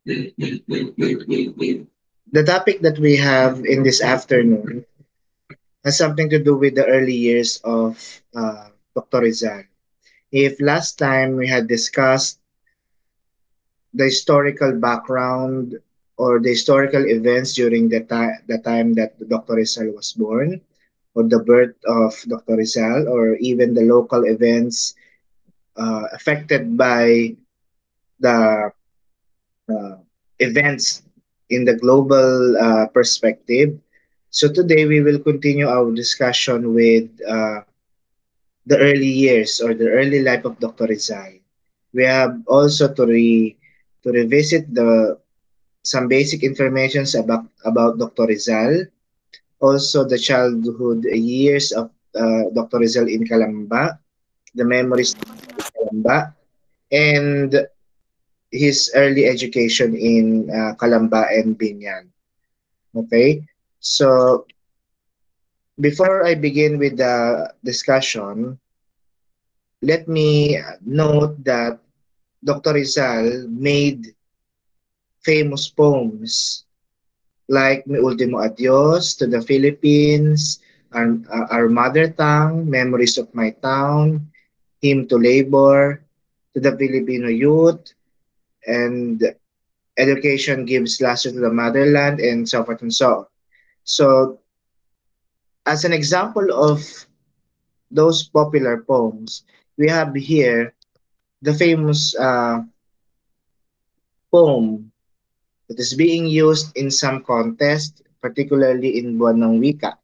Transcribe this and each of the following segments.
The topic that we have in this afternoon has something to do with the early years of Dr. Rizal. If last time we had discussed the historical background or the historical events during the time that Dr. Rizal was born, or the birth of Dr. Rizal, or even the local events affected by the uh, events in the global perspective. So today we will continue our discussion with the early years or the early life of Dr. Rizal. We have also to revisit the some basic informations about Dr. Rizal, also the childhood years of Dr. Rizal in Calamba, the memories of Calamba, and his early education in Calamba and Binyan. Okay, so before I begin with the discussion, let me note that Dr. Rizal made famous poems like Mi Ultimo Adios to the Philippines, our Mother Tongue, Memories of My Town, Hymn to Labor, to the Filipino Youth, and Education Gives Luster to the Motherland, and so forth and so on. So, as an example of those popular poems, we have here the famous poem that is being used in some contest, particularly in Buwan ng Wika,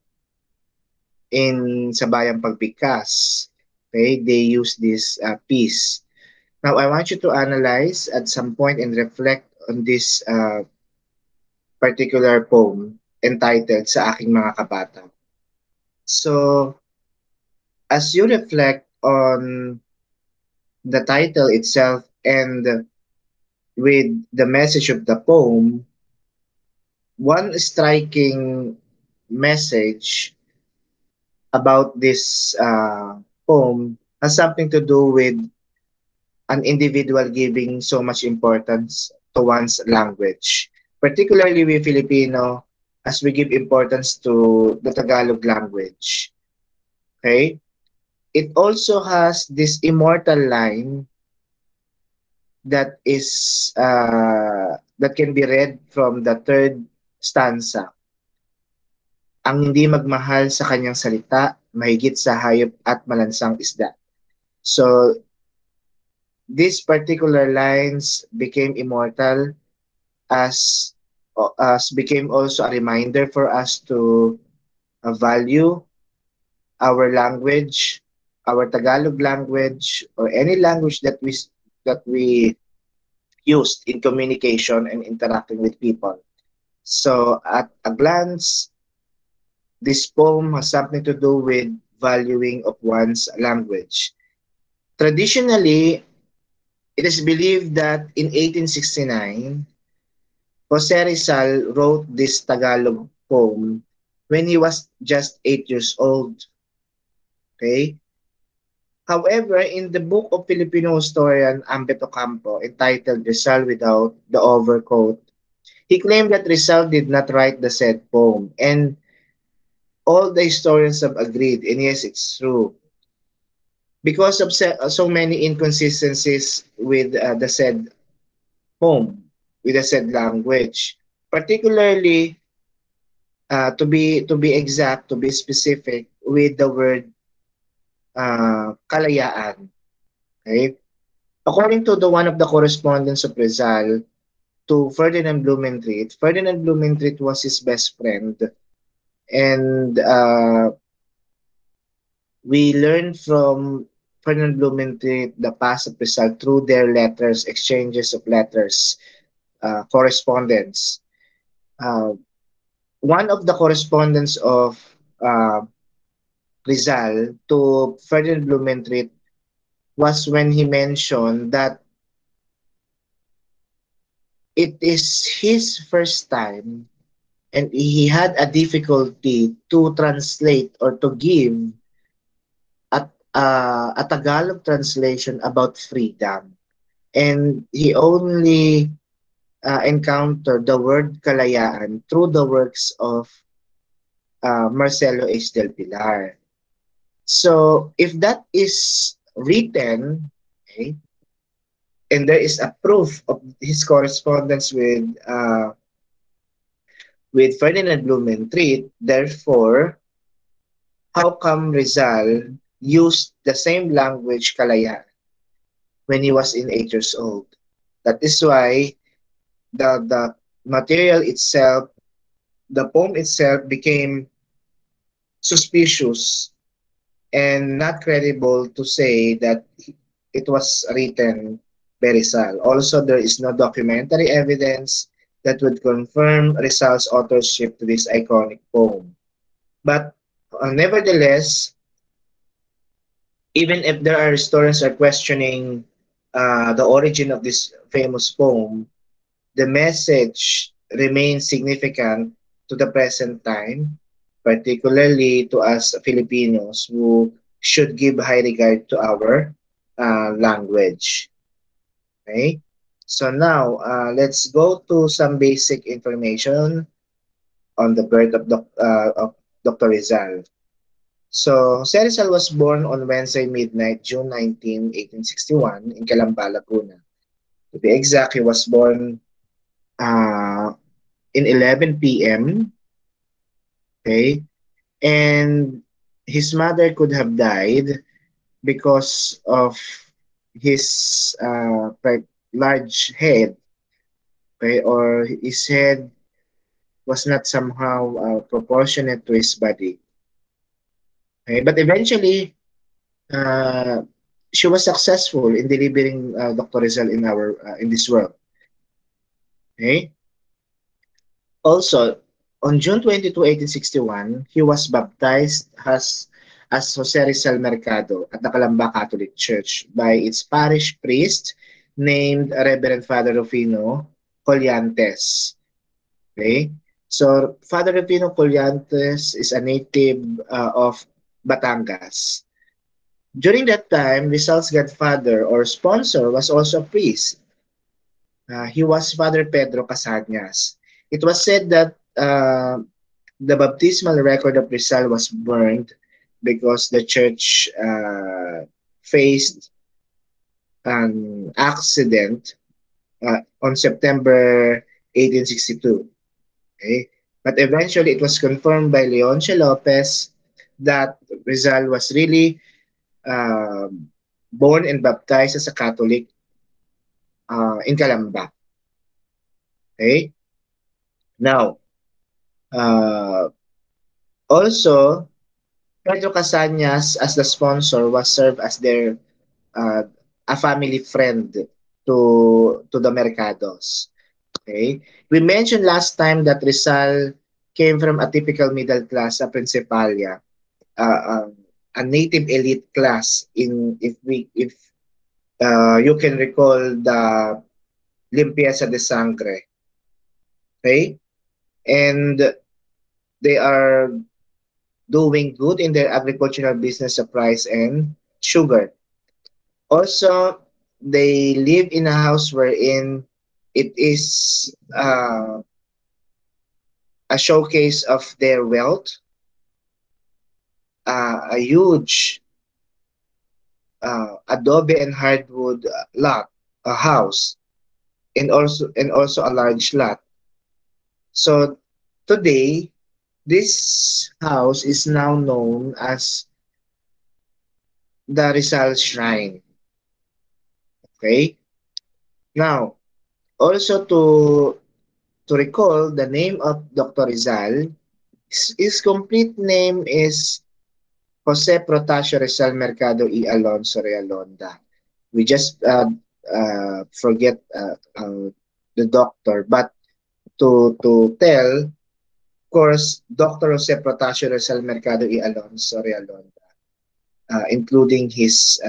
in Sabayang Pagbigkas. Okay, they use this piece. Now, I want you to analyze at some point and reflect on this particular poem entitled Sa Aking Mga Kabata. So, as you reflect on the title itself and with the message of the poem, one striking message about this poem has something to do with an individual giving so much importance to one's language. Particularly we Filipino, as we give importance to the Tagalog language. Okay? It also has this immortal line that can be read from the third stanza. Ang hindi magmahal sa kanyang salita, mahigit sa hayop at malansang isda. So, these particular lines became immortal as as became also a reminder for us to value our language, our Tagalog language, or any language that we used in communication and interacting with people. So, at a glance, this poem has something to do with valuing of one's language. Traditionally, it is believed that in 1869, Jose Rizal wrote this Tagalog poem when he was just 8 years old. Okay? However, in the book of Filipino historian Ambet Ocampo entitled Rizal Without the Overcoat, he claimed that Rizal did not write the said poem, and all the historians have agreed, and yes, it's true. Because of so many inconsistencies with the said poem, with the said language, particularly to be exact, to be specific with the word kalayaan. Okay? According to the one of the correspondents of Rizal to Ferdinand Blumentritt, Ferdinand Blumentritt was his best friend, and we learned from Ferdinand Blumentritt the past of Rizal through their letters, exchanges of letters, correspondence. Uh, One of the correspondence of uh, Rizal to Ferdinand Blumentritt was when he mentioned that it is his first time and he had a difficulty to translate or to give a Tagalog translation about freedom. And he only encountered the word kalayaan through the works of Marcelo H. del Pilar. So if that is written, okay, and there is a proof of his correspondence with Ferdinand Blumentritt, therefore, how come Rizal used the same language kalayaan when he was in 8 years old? That is why the material itself, the poem itself became suspicious and not credible to say that it was written by Rizal. Also, there is no documentary evidence that would confirm Rizal's authorship to this iconic poem. But nevertheless, even if there are historians are questioning the origin of this famous poem, the message remains significant to the present time, particularly to us Filipinos who should give high regard to our language. Okay? So now, let's go to some basic information on the birth of Dr. Rizal. So, Jose Rizal was born on Wednesday midnight, June 19, 1861, in Calamba, Laguna. To be exact, he was born uh, in 11 p.m. Okay, and his mother could have died because of his large head, okay, or his head was not somehow proportionate to his body. Okay, but eventually, uh, she was successful in delivering Dr. Rizal in this world. Okay, also, on June 22, 1861, he was baptized as Jose Rizal Mercado at the Calamba Catholic Church by its parish priest named Reverend Father Rufino Collantes. Okay? So, Father Rufino Collantes is a native of Batangas. During that time, Rizal's godfather or sponsor was also a priest. He was Father Pedro Casañas. It was said that the baptismal record of Rizal was burned because the church faced an accident on September 1862. Okay? But eventually it was confirmed by Leoncio Lopez that Rizal was really born and baptized as a Catholic in Calamba. Okay? Now, uh, also, Pedro Casañas as the sponsor was served as their uh, a family friend to the Mercados. Okay, we mentioned last time that Rizal came from a typical middle class, a principalia, uh, um, a native elite class. If you can recall the limpieza de sangre, okay, and they are doing good in their agricultural business of rice and sugar. Also, they live in a house wherein it is a showcase of their wealth, a huge adobe and hardwood lot, a house, and also a large lot. So today, this house is now known as the Rizal Shrine. Okay. Now, also to recall the name of Dr. Rizal, his complete name is Jose Protasio Rizal Mercado y Alonso Realonda. We just forget the doctor, but to tell, of course, Dr. Jose Protasio Rizal Mercado y Alonso Realonda, including his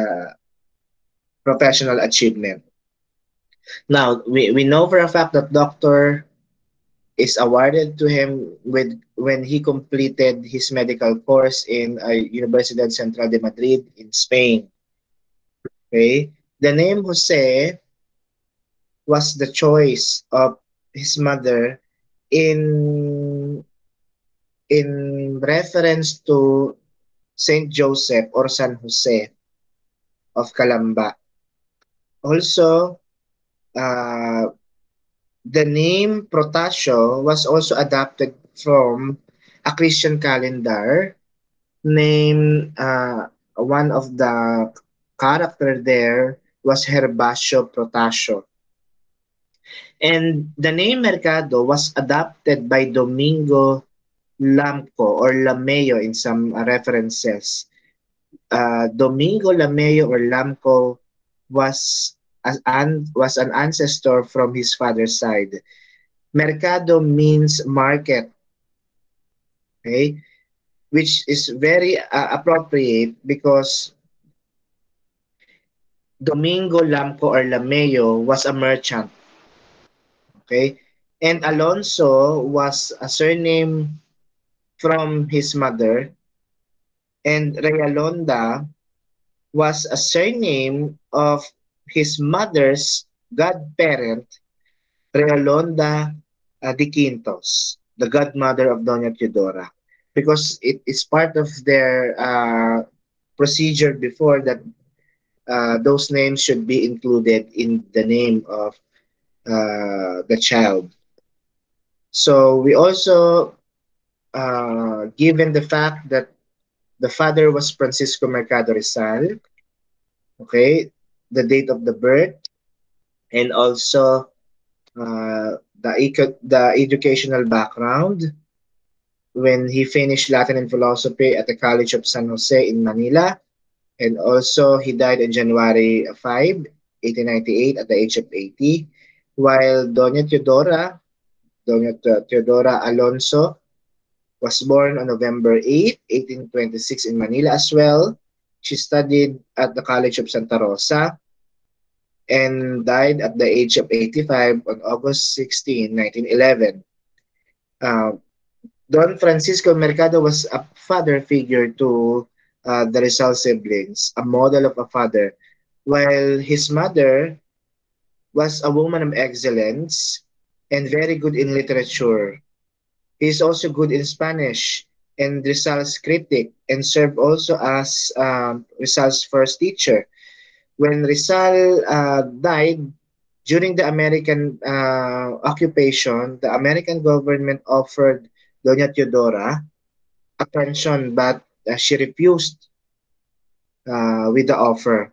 professional achievement. Now, we know for a fact that Dr. is awarded to him with when he completed his medical course in Universidad Central de Madrid in Spain. Okay, the name Jose was the choice of his mother in reference to Saint Joseph or San Jose of Calamba. Also, uh, the name Protasio was also adapted from a Christian calendar named one of the character there was Herbacio Protasio. And the name Mercado was adopted by Domingo Lamco or Lameo in some references. Domingo Lameo or Lamco was was an ancestor from his father's side. Mercado means market, okay, which is very appropriate because Domingo Lamco or Lameo was a merchant, okay, and Alonso was a surname from his mother, and Realonda was a surname of his mother's godparent, Realonda de Quintos, the godmother of Doña Teodora, because it is part of their procedure before that those names should be included in the name of the child. So we also, given the fact that the father was Francisco Mercado Rizal, okay, the date of the birth, and also the educational background when he finished Latin and philosophy at the College of San Jose in Manila, and also he died on January 5, 1898, at the age of 80, while Doña Teodora Alonso, was born on November 8, 1826 in Manila as well. She studied at the College of Santa Rosa and died at the age of 85 on August 16, 1911. Uh, Don Francisco Mercado was a father figure to the Rizal siblings, a model of a father, while his mother was a woman of excellence and very good in literature. He is also good in Spanish and Rizal's critic and served also as Rizal's first teacher. When Rizal died during the American occupation, the American government offered Doña Teodora a pension, but she refused with the offer.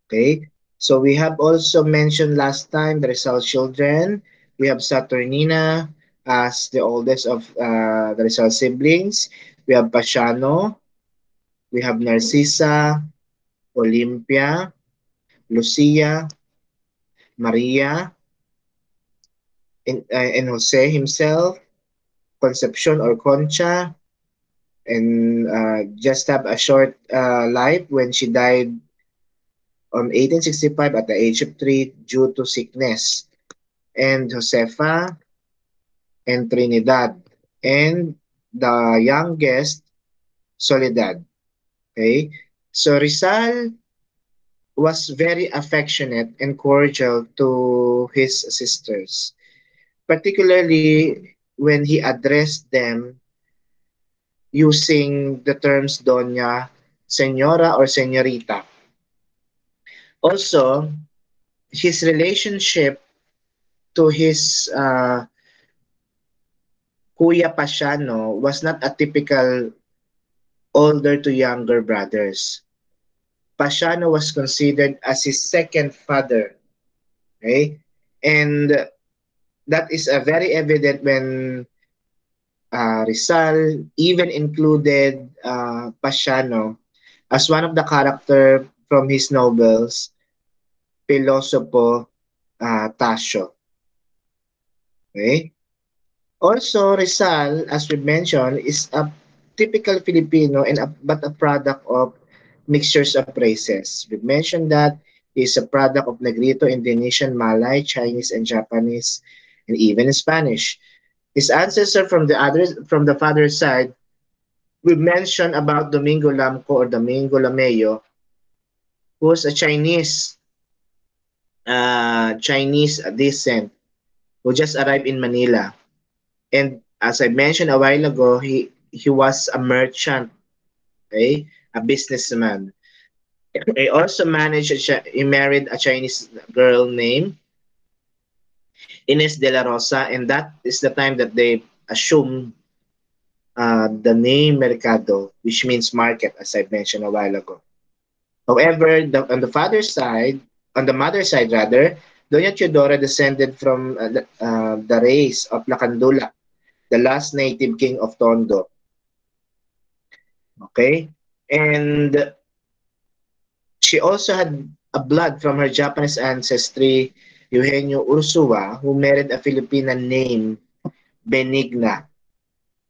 Okay, so we have also mentioned last time the Rizal children. We have Saturnina as the oldest of the Rizal siblings. We have Pasiano, we have Narcisa, Olympia, Lucia, Maria, and Jose himself, Concepcion or Concha, and just have a short life when she died on 1865 at the age of 3 due to sickness, and Josefa and Trinidad, and the youngest, Soledad. Okay, so Rizal was very affectionate and cordial to his sisters, particularly when he addressed them using the terms Doña, Señora, or Señorita. Also, his relationship to his Kuya Pasiano was not a typical older to younger brothers. Pasiano was considered as his second father. Okay? And that is very evident when Rizal even included Pasiano as one of the character from his novels, Pilosopo Tasio. Okay? Also, Rizal, as we mentioned, is a typical Filipino but a product of mixtures of races. We mentioned that he is a product of Negrito, Indonesian, Malay, Chinese, and Japanese, and even Spanish. His ancestor from the father's side, we mentioned about Domingo Lamco or Domingo Lameo, who was a Chinese. Chinese descent who just arrived in Manila. And as I mentioned a while ago, he was a merchant, okay, a businessman. He also he married a Chinese girl named Ines de la Rosa, and that is the time that they assume the name Mercado, which means market, as I mentioned a while ago. However, on the father's side, on the mother's side rather, Doña Teodora descended from the race of Lacandula, the last native king of Tondo. Okay, and she also had a blood from her Japanese ancestry, Eugenio Ursua, who married a Filipina named Benigna,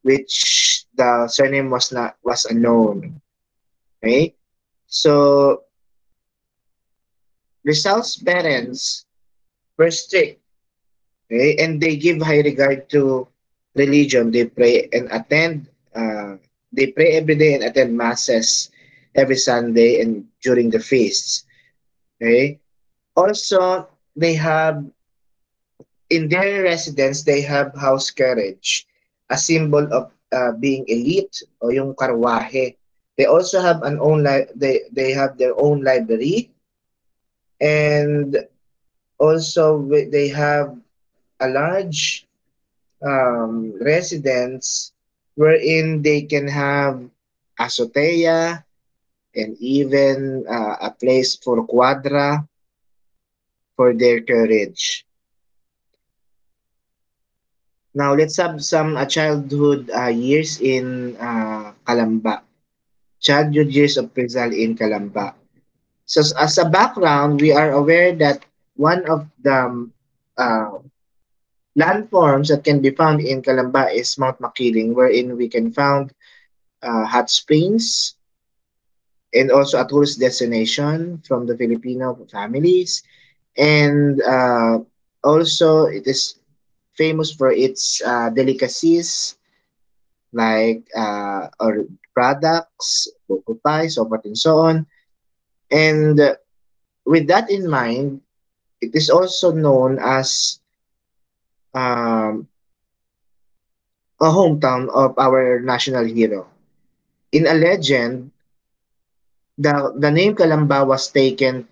which the surname was unknown. Okay, so Rizal's parents were strict, okay, and they give high regard to religion. They pray and attend. They pray every day and attend masses every Sunday and during the feasts. Okay. Also, they have in their residence they have house carriage, a symbol of being elite o yung karwahe. They also have they have their own library, and also they have a large residence wherein they can have azotea and even a place for quadra for their carriage. Now let's have some childhood years in Calamba. Childhood years of Rizal in Calamba. So as a background, we are aware that one of the uh, landforms that can be found in Calamba is Mount Makiling, wherein we can find hot springs and also a tourist destination from the Filipino families. And also, it is famous for its delicacies like or products, buko pie, so forth and so on. And with that in mind, it is also known as um, a hometown of our national hero. In a legend, the name Calamba was taken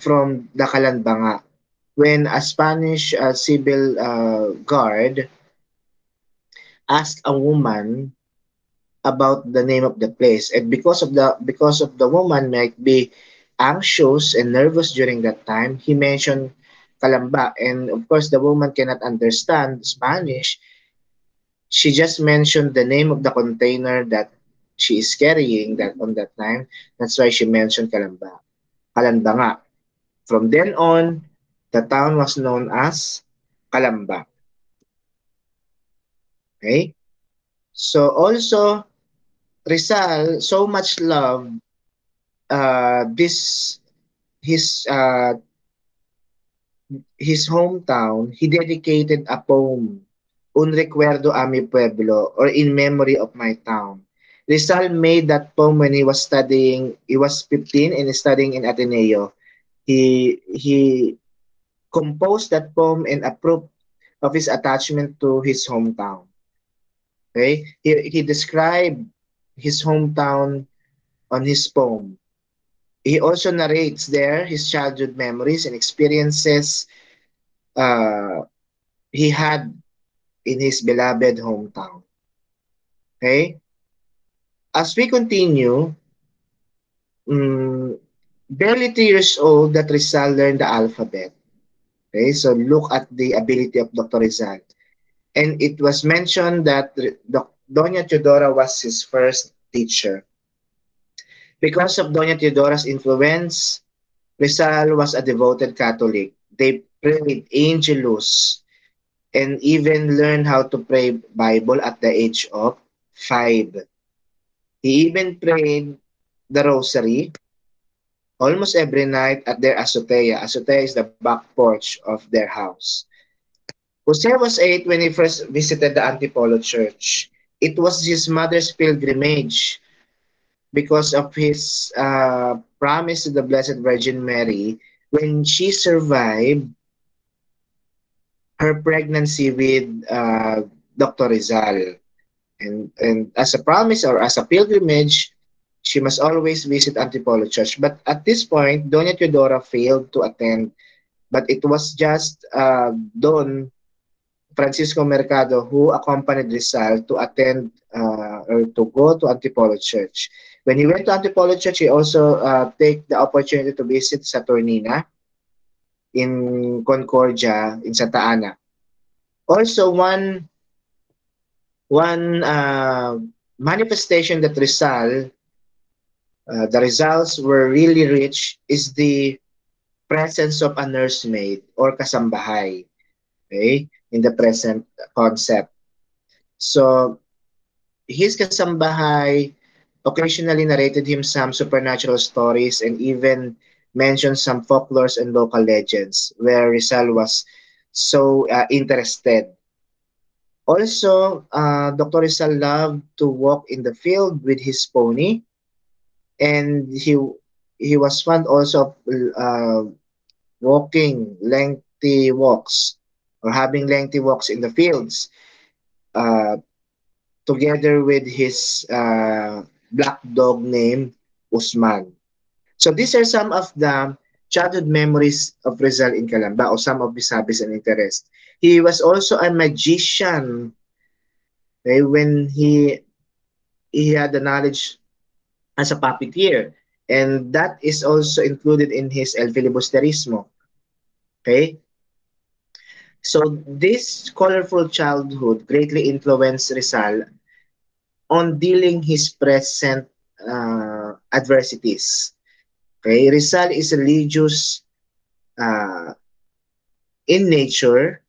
from the Kalanbanga when a Spanish civil guard asked a woman about the name of the place, and because of the woman might be anxious and nervous during that time, he mentioned Kalamba, and of course the woman cannot understand Spanish. She just mentioned the name of the container that she is carrying that on that time. That's why she mentioned Kalamba, Kalandanga. From then on, the town was known as Kalamba. Okay, so also Rizal so much love this his uh, his hometown. He dedicated a poem, Un recuerdo a mi pueblo, or in memory of my town. Rizal made that poem when he was studying. He was 15 and studying in Ateneo. He composed that poem and approved of his attachment to his hometown. Okay, he described his hometown on his poem. He also narrates there his childhood memories and experiences uh, he had in his beloved hometown. Okay? As we continue, um, barely 3 years old that Rizal learned the alphabet. Okay? So look at the ability of Dr. Rizal. And it was mentioned that Doña Teodora was his first teacher. Because of Doña Teodora's influence, Rizal was a devoted Catholic. They prayed Angelus and even learned how to pray Bible at the age of 5. He even prayed the rosary almost every night at their azotea. Azotea is the back porch of their house. Jose was 8 when he first visited the Antipolo Church. It was his mother's pilgrimage because of his promise to the Blessed Virgin Mary when she survived her pregnancy with Dr. Rizal. And as a promise or as a pilgrimage, she must always visit Antipolo Church. But at this point, Doña Teodora failed to attend, but it was just Don Francisco Mercado who accompanied Rizal to attend or to go to Antipolo Church. When he went to Antipolo Church, he also take the opportunity to visit Saturnina in Concordia in Santa Ana. Also, one manifestation that the results were really rich is the presence of a nursemaid or kasambahay, okay, in the present concept. So his kasambahay occasionally narrated him some supernatural stories and even mentioned some folklores and local legends where Rizal was so interested. Also, Dr. Rizal loved to walk in the field with his pony, and he was fond also of walking lengthy walks or having lengthy walks in the fields uh, together with his black dog named Usman. So these are some of the childhood memories of Rizal in Calamba or some of his hobbies and interests. He was also a magician, okay, when he had the knowledge as a puppeteer. And that is also included in his El Filibusterismo. Okay? So this colorful childhood greatly influenced Rizal on dealing his present adversities. Okay? Rizal is religious uh, in nature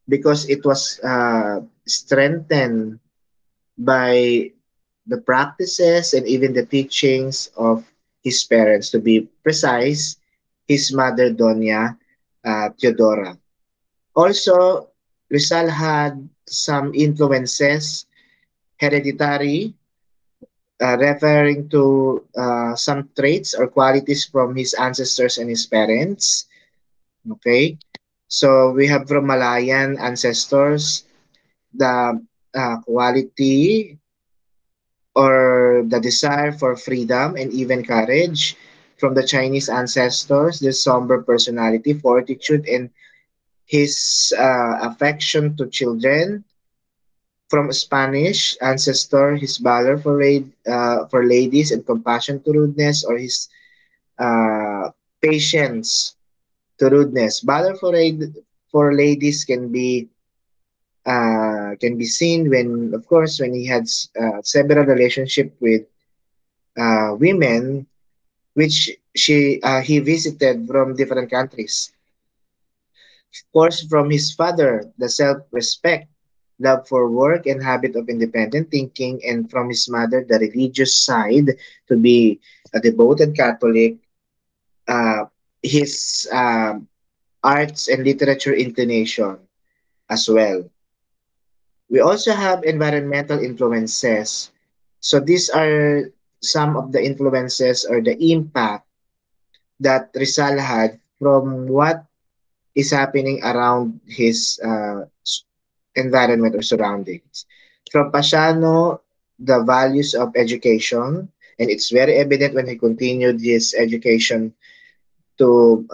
because it was strengthened by the practices and even the teachings of his parents. To be precise, his mother, Doña Teodora. Also, Rizal had some influences, hereditary, referring to some traits or qualities from his ancestors and his parents. Okay, so we have from Malayan ancestors the quality or the desire for freedom and even courage. From the Chinese ancestors, the somber personality, fortitude, and his affection to children. From Spanish ancestor, his valor for ladies and compassion to rudeness, or his uh, patience to rudeness. Valor for ladies can be seen when, of course, when he had several relationship with women, which he visited from different countries. Of course, from his father, the self-respect, love for work, and habit of independent thinking, and from his mother, the religious side, to be a devoted Catholic, uh, his arts and literature inclination as well. We also have environmental influences. So these are some of the influences or the impact that Rizal had from what is happening around his environment or surroundings. From Pasiano, the values of education, and it's very evident when he continued his education to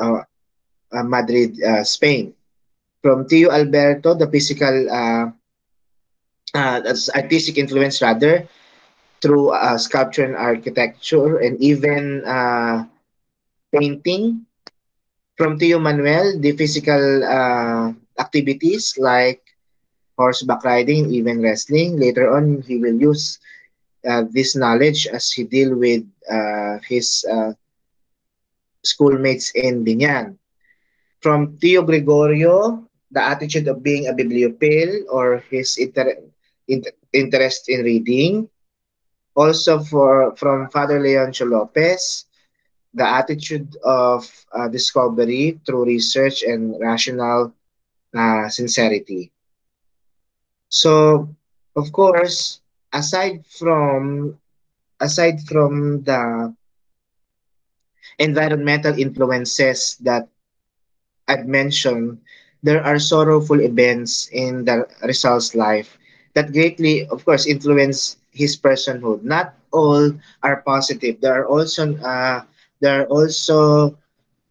Madrid, Spain. From Tio Alberto, the physical, that's artistic influence rather, through sculpture and architecture, and even painting. From Tio Manuel, the physical activities like horseback riding, even wrestling. Later on, he will use this knowledge as he deal with his schoolmates in Binyan. From Tio Gregorio, the attitude of being a bibliophile or his interest in reading. Also from Father Leoncio Lopez, the attitude of discovery through research and rational sincerity. So, of course, aside from aside from the environmental influences that I've mentioned, there are sorrowful events in the Rizal's life that greatly, of course, influence his personhood. Not all are positive. There are also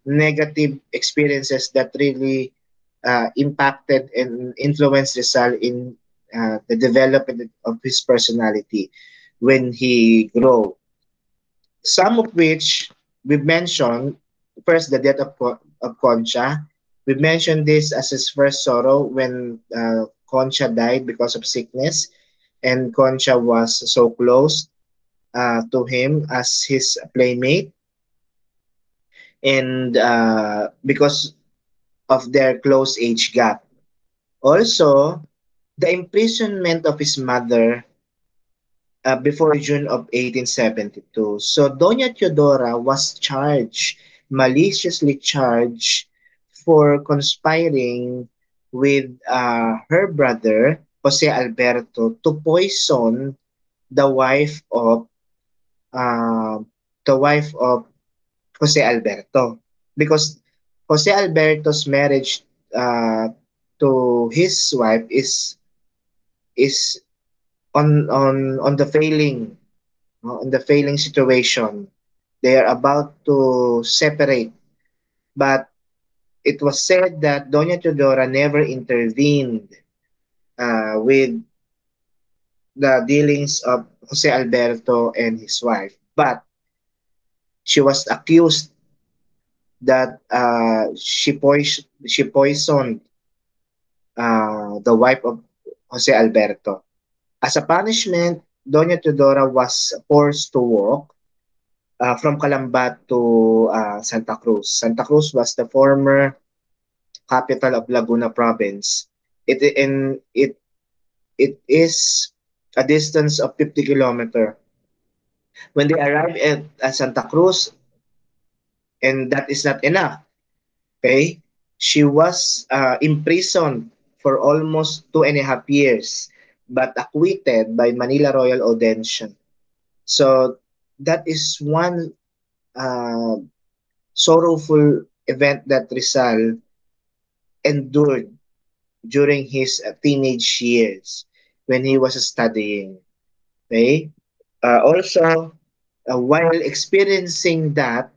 negative experiences that really impacted and influenced Rizal in the development of his personality when he grew. Some of which we've mentioned. First, the death of Concha. We mentioned this as his first sorrow when Concha died because of sickness, and Concha was so close to him as his playmate, and because of their close age gap. Also, the imprisonment of his mother before June of 1872. So Doña Teodora was charged, maliciously charged, for conspiring with her brother Jose Alberto to poison the wife of uh, the wife of Jose Alberto, because Jose Alberto's marriage uh, to his wife is on the failing, on the failing situation. They are about to separate, but it was said that Doña Teodora never intervened with the dealings of Jose Alberto and his wife, but she was accused that she poisoned the wife of Jose Alberto. As a punishment, Doña Teodora was forced to walk from Calamba to Santa Cruz. Santa Cruz was the former capital of Laguna province. It is a distance of 50 kilometer. When they arrived at Santa Cruz, and that is not enough, okay? She was imprisoned for almost 2.5 years, but acquitted by Manila Royal Audiencia. So that is one uh, sorrowful event that Rizal endured during his teenage years when he was studying. Okay? Also, while experiencing that,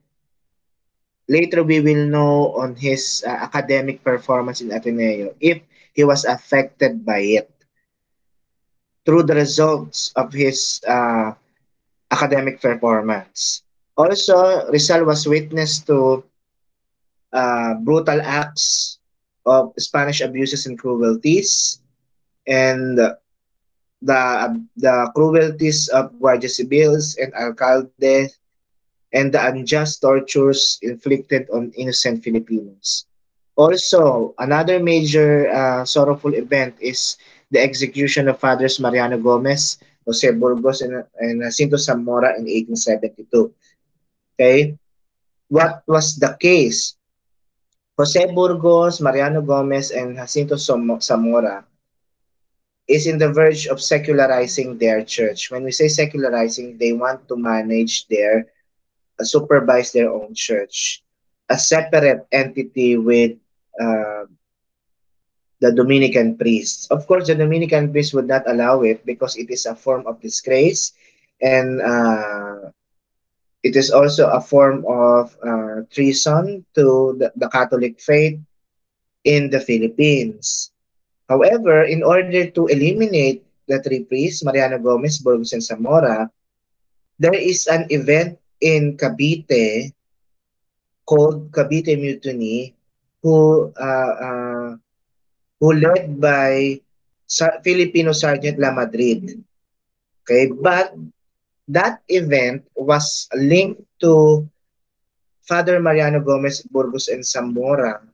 later we will know on his academic performance in Ateneo if he was affected by it through the results of his academic performance. Also, Rizal was witness to brutal acts of Spanish abuses and cruelties, and the cruelties of Guardia Civils and alcaldes, and the unjust tortures inflicted on innocent Filipinos. Also, another major sorrowful event is the execution of Fathers Mariano Gomez, Jose Burgos, and Jacinto Zamora in 1872. Okay? What was the case? Jose Burgos, Mariano Gomez, and Jacinto Zamora is in the verge of secularizing their church. When we say secularizing, they want to manage supervise their own church, a separate entity with uh, the Dominican priests. Of course, the Dominican priests would not allow it because it is a form of disgrace, and it is also a form of treason to the Catholic faith in the Philippines. However, in order to eliminate the three priests, Mariano Gomez, Burgos, and Zamora, there is an event in Cavite called Cavite Mutiny, who uh, uh, who led by Filipino Sergeant La Madrid. Okay, but that event was linked to Father Mariano Gomez, Burgos, and Zamora,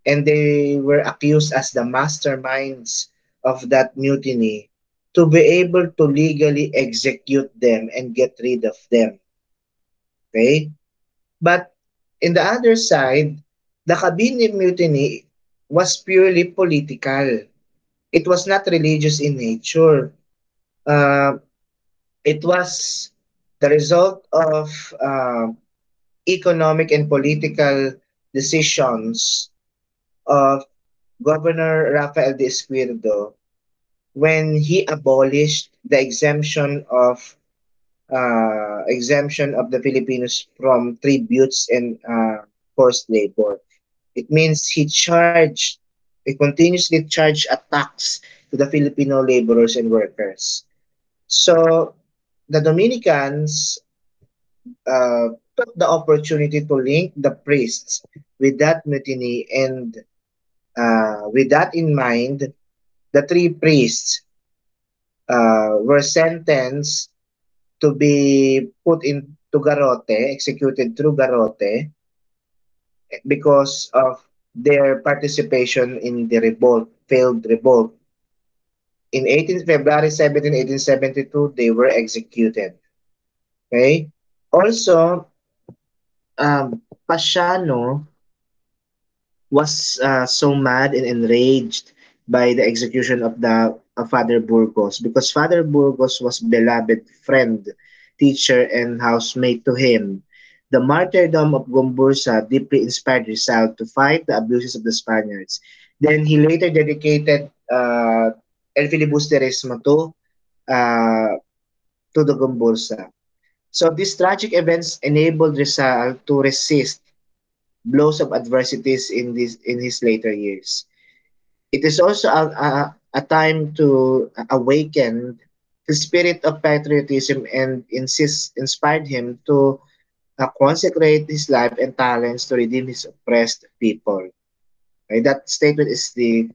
and they were accused as the masterminds of that mutiny to be able to legally execute them and get rid of them. Okay? But in the other side, the Kabini mutiny was purely political. It was not religious in nature. Uh, it was the result of economic and political decisions of Governor Rafael de Esquerdo when he abolished the exemption of the Filipinos from tributes and forced labor. It means he continuously charged a tax to the Filipino laborers and workers. So the Dominicans took the opportunity to link the priests with that mutiny, and with that in mind, the three priests were sentenced to be put into garrote, executed through garrote, because of their participation in the revolt, failed revolt. In February 17, 1872, they were executed. Okay? Also, Pasiano was so mad and enraged by the execution of the of Father Burgos, because Father Burgos was beloved friend, teacher, and housemate to him. The martyrdom of Gombursa deeply inspired Rizal to fight the abuses of the Spaniards. Then he later dedicated El Filibusterismo uh, to the Gombursa. So these tragic events enabled Rizal to resist blows of adversities in his later years. It is also a time to awaken the spirit of patriotism and inspired him to consecrate his life and talents to redeem his oppressed people. Okay, that statement is the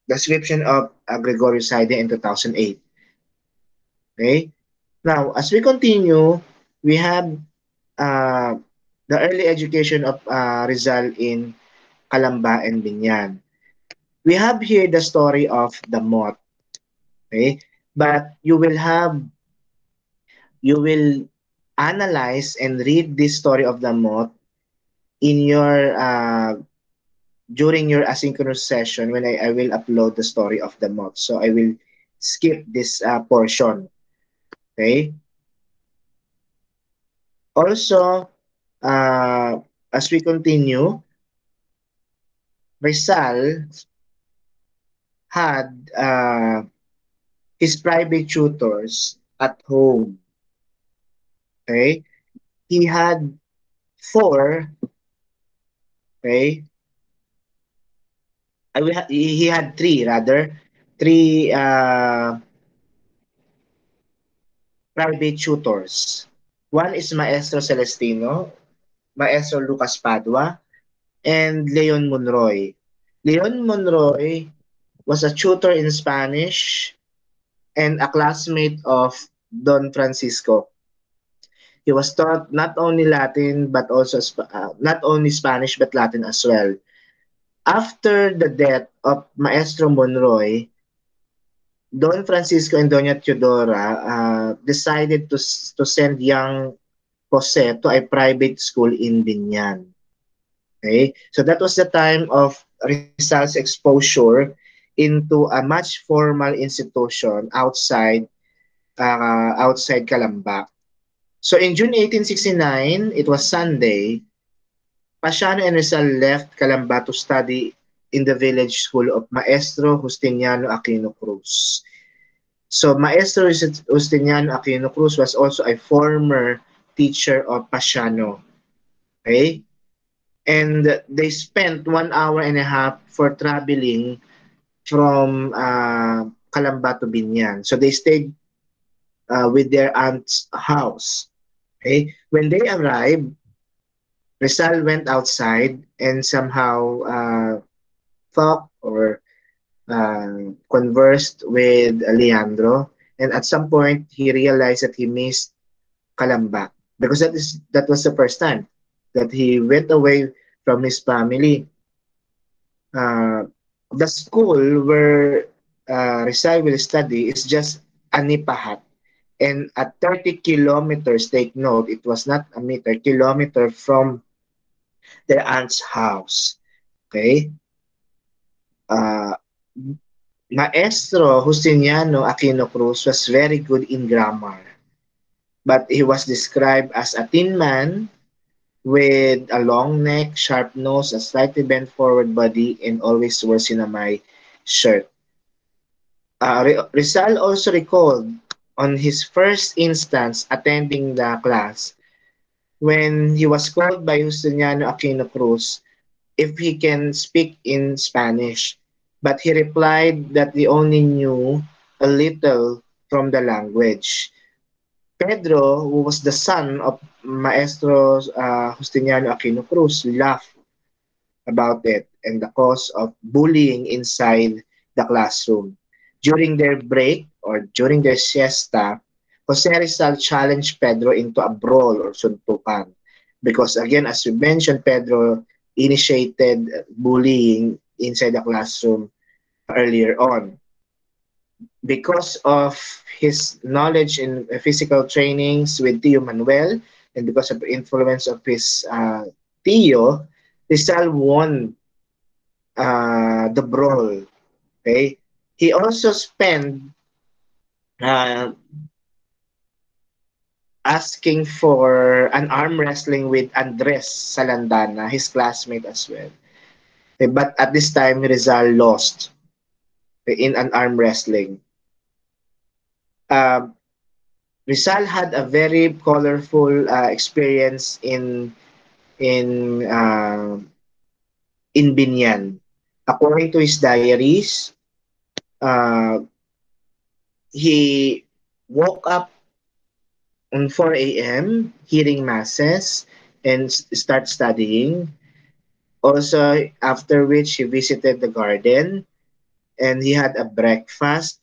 description of Gregorio Saide in 2008. Okay, now as we continue, we have uh, the early education of Rizal in Calamba and Binyan. We have here the story of the moth, okay? But you will analyze and read this story of the moth in your during your asynchronous session when I will upload the story of the moth. So I will skip this portion, okay? Also, uh, as we continue, Rizal had his private tutors at home, okay? He had four, okay? He had three rather, three private tutors. One is Maestro Celestino, Maestro Lucas Padua, and Leon Monroy. Leon Monroy was a tutor in Spanish and a classmate of Don Francisco. He was taught not only Latin but also not only Spanish but Latin as well. After the death of Maestro Monroy, Don Francisco and Doña Teodora decided to send young Jose to a private school in Binyan. Okay, so that was the time of Rizal's exposure into a much formal institution outside Calamba. So in June 1869, it was Sunday, Pasiano and Rizal left Calamba to study in the village school of Maestro Justiniano Aquino Cruz. So Maestro Justiniano Aquino Cruz was also a former teacher of Pasiano. Okay? And they spent 1 hour and a half for traveling from Calamba to Binyan. So they stayed with their aunt's house. Okay? When they arrived, Rizal went outside and somehow talked or conversed with Leandro. And at some point, he realized that he missed Calamba, because that was the first time that he went away from his family. Uh, the school where Rizal will study is just Anipahat. And at 30 kilometers, take note, it was not a meter, kilometer from their aunt's house. Okay? Uh, Maestro Justiniano Aquino Cruz was very good in grammar, but he was described as a thin man, with a long neck, sharp nose, a slightly bent forward body, and always wore sinamay shirt. Rizal also recalled on his first instance attending the class when he was called by Justiniano Aquino Cruz if he can speak in Spanish, but he replied that he only knew a little from the language. Pedro, who was the son of Maestro Justiniano Aquino Cruz, laughed about it and the cause of bullying inside the classroom. During their break or during their siesta, Jose Rizal challenged Pedro into a brawl or suntukan. Because again, as we mentioned, Pedro initiated bullying inside the classroom earlier on. Because of his knowledge in physical trainings with Tio Manuel and because of the influence of his Tio, Rizal won the brawl. Okay, he also spent uh, asking for an arm wrestling with Andres Salandana, his classmate as well. Okay, but at this time, Rizal lost in an arm wrestling. Uh, Rizal had a very colorful experience in Binyan. According to his diaries, uh, he woke up on 4 a.m., hearing masses, and start studying. Also, after which he visited the garden and he had a breakfast.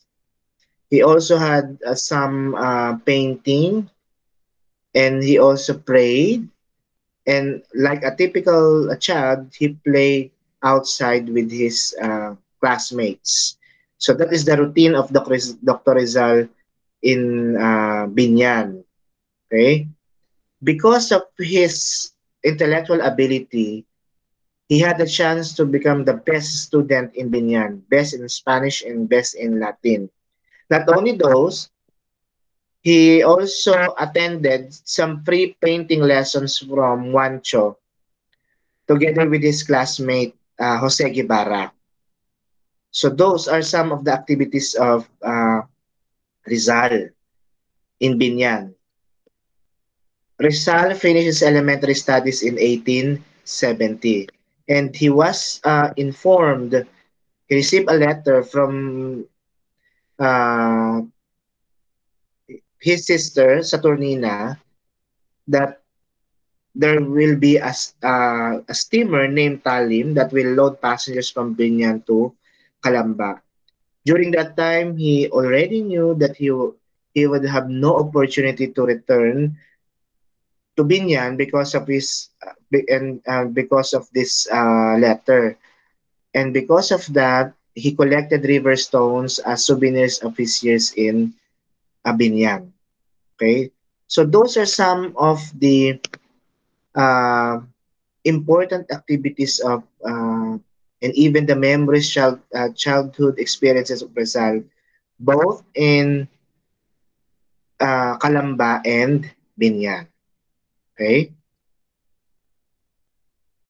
He also had some painting and he also prayed. And like a typical child, he played outside with his classmates. So that is the routine of Dr. Rizal in Binyan. Okay? Because of his intellectual ability, he had the chance to become the best student in Binyan, best in Spanish and best in Latin. Not only those, he also attended some free painting lessons from Juancho together with his classmate Jose Guevara. So those are some of the activities of Rizal in Binyan. Rizal finished his elementary studies in 1870 and he was informed. He received a letter from uh, his sister, Saturnina, that there will be a steamer named Talim that will load passengers from Binyan to Calamba. During that time, he already knew that he would have no opportunity to return to Binyan because of his and because of this letter. And because of that, he collected river stones as souvenirs of his years in Binyan. Okay, so those are some of the uh, important activities of and even the memories childhood experiences of Rizal, both in Calamba and Binyan. Okay,